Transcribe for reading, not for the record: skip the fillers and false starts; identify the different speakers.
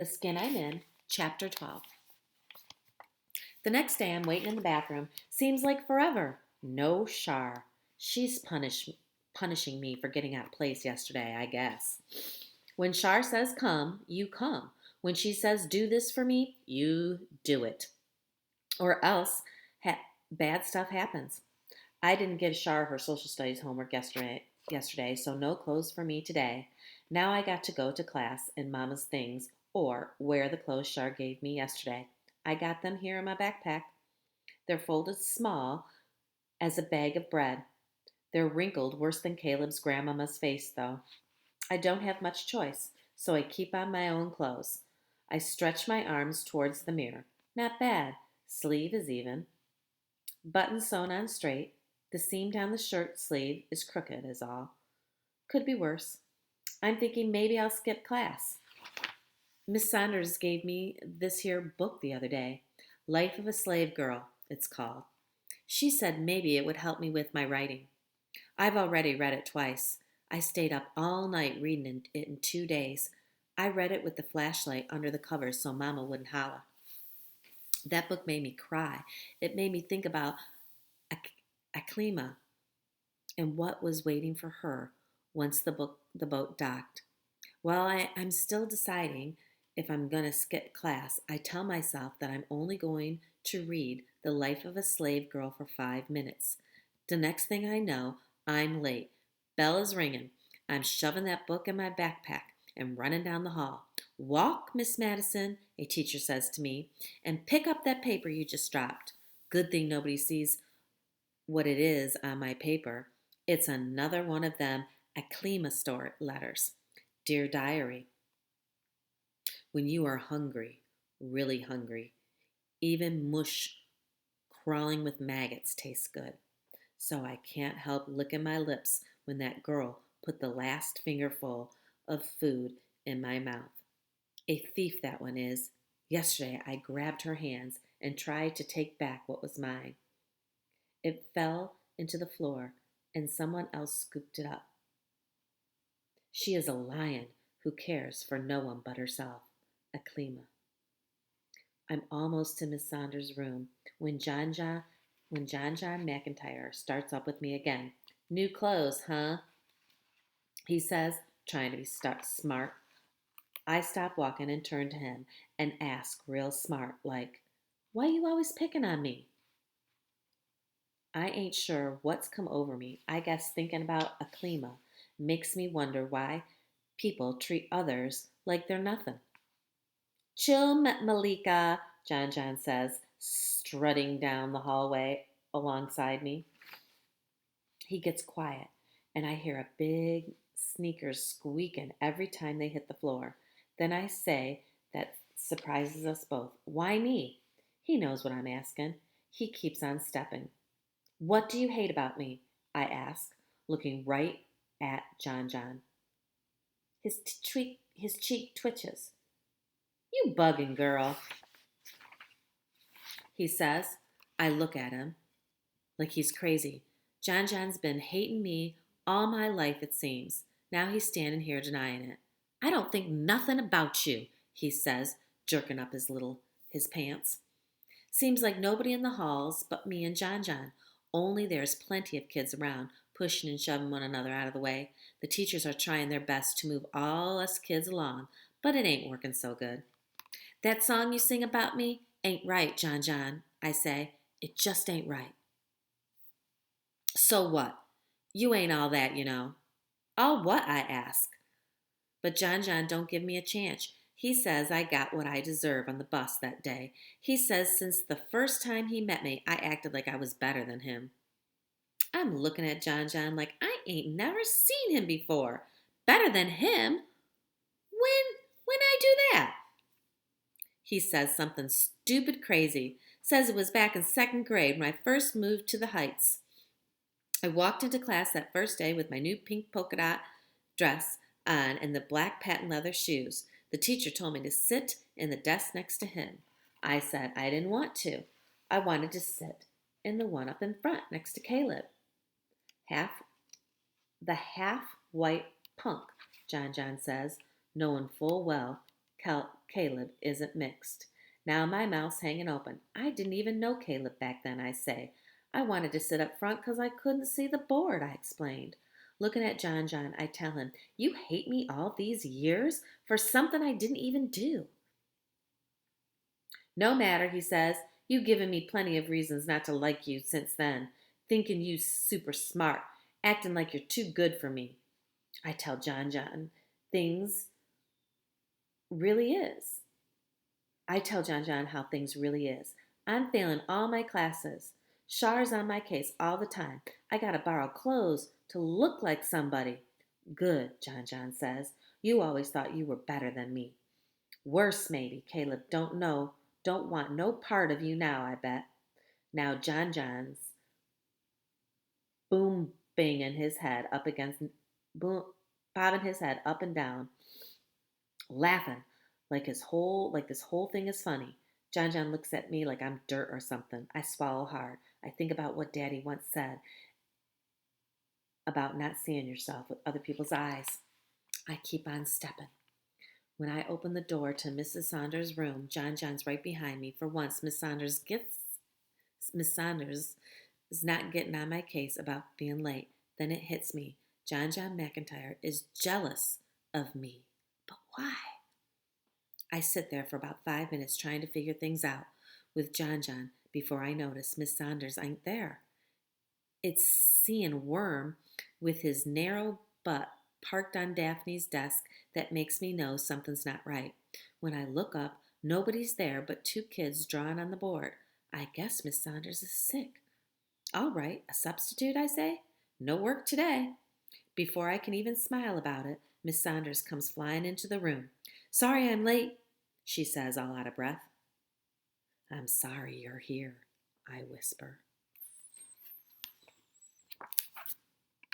Speaker 1: The Skin I'm In, Chapter 12. The next day I'm waiting in the bathroom. Seems like forever. No Shar. She's punishing me for getting out of place yesterday, I guess. When Shar says come, you come. When she says do this for me, you do it. Or else bad stuff happens. I didn't give Shar her social studies homework yesterday, so no clothes for me today. Now I got to go to class in Mama's things or wear the clothes Shar gave me yesterday. I got them here in my backpack. They're folded small as a bag of bread. They're wrinkled worse than Caleb's grandmama's face, though. I don't have much choice, so I keep on my own clothes. I stretch my arms towards the mirror. Not bad. Sleeve is even. Button sewn on straight. The seam down the shirt sleeve is crooked, is all. Could be worse. I'm thinking maybe I'll skip class. Miss Saunders gave me this here book the other day. Life of a Slave Girl, it's called. She said maybe it would help me with my writing. I've already read it twice. I stayed up all night reading it in 2 days. I read it with the flashlight under the covers so Mama wouldn't holler. That book made me cry. It made me think about Aklima and what was waiting for her once the boat docked. While I'm still deciding if I'm going to skip class, I tell myself that I'm only going to read The Life of a Slave Girl for 5 minutes. The next thing I know, I'm late. Bell is ringing. I'm shoving that book in my backpack and running down the hall. Walk, Miss Madison, a teacher says to me, and pick up that paper you just dropped. Good thing nobody sees what it is on my paper. It's another one of them Aklima store letters. Dear Diary, when you are hungry, really hungry, even mush crawling with maggots tastes good. So I can't help licking my lips when that girl put the last fingerful of food in my mouth. A thief that one is. Yesterday I grabbed her hands and tried to take back what was mine. It fell into the floor and someone else scooped it up. She is a lion who cares for no one but herself. Aklima. I'm almost to Miss Saunders' room when John McIntyre starts up with me again. New clothes, huh? He says, trying to be smart. I stop walking and turn to him and ask real smart, like, why you always picking on me? I ain't sure what's come over me. I guess thinking about Aklima makes me wonder why people treat others like they're nothing. Chill, Malika, John says, strutting down the hallway alongside me. He gets quiet, and I hear a big sneakers squeaking every time they hit the floor. Then I say that surprises us both. Why me? He knows what I'm asking. He keeps on stepping. What do you hate about me? I ask, looking right at John. His cheek twitches. You bugging girl, he says. I look at him like he's crazy. John's been hating me all my life, it seems. Now he's standing here denying it. I don't think nothing about you, he says, jerking up his pants. Seems like nobody in the halls but me and John. Only there's plenty of kids around, pushing and shoving one another out of the way. The teachers are trying their best to move all us kids along, but it ain't working so good. That song you sing about me ain't right, John, I say. It just ain't right. So what? You ain't all that, you know. All what? I ask. But John don't give me a chance. He says I got what I deserve on the bus that day. He says since the first time he met me, I acted like I was better than him. I'm looking at John like I ain't never seen him before. Better than him? When I do that? He says something stupid crazy. Says it was back in second grade when I first moved to the Heights. I walked into class that first day with my new pink polka dot dress on and the black patent leather shoes. The teacher told me to sit in the desk next to him. I said I didn't want to. I wanted to sit in the one up in front next to Caleb. Half white punk, John says, knowing full well Caleb isn't mixed. Now my mouth's hanging open. I didn't even know Caleb back then, I say. I wanted to sit up front because I couldn't see the board, I explained. Looking at John John, I tell him, "You hate me all these years for something I didn't even do." "No matter," he says. "You've given me plenty of reasons not to like you since then. Thinking you super smart, acting like you're too good for me." I tell John John things really is. I tell John John how things really is. I'm failing all my classes. Char's on my case all the time. I gotta borrow clothes to look like somebody. "Good," John John says. "You always thought you were better than me." "Worse, maybe. Caleb don't want no part of you now, I bet." Now John John's boom banging his head up against boom bobbing his head up and down, laughing like this whole thing is funny. John John looks at me like I'm dirt or something. I swallow hard. I think about what Daddy once said about not seeing yourself with other people's eyes. I keep on stepping. When I open the door to Mrs. Saunders' room, John John's right behind me. For once, Miss Saunders is not getting on my case about being late. Then it hits me. John John McIntyre is jealous of me. But why? I sit there for about 5 minutes trying to figure things out with John John before I notice Miss Saunders ain't there. It's seeing Worm with his narrow butt parked on Daphne's desk that makes me know something's not right. When I look up, nobody's there but two kids drawing on the board. I guess Miss Saunders is sick. "All right, a substitute," I say. "No work today." Before I can even smile about it, Miss Saunders comes flying into the room. "Sorry I'm late," she says, all out of breath. "I'm sorry you're here," I whisper.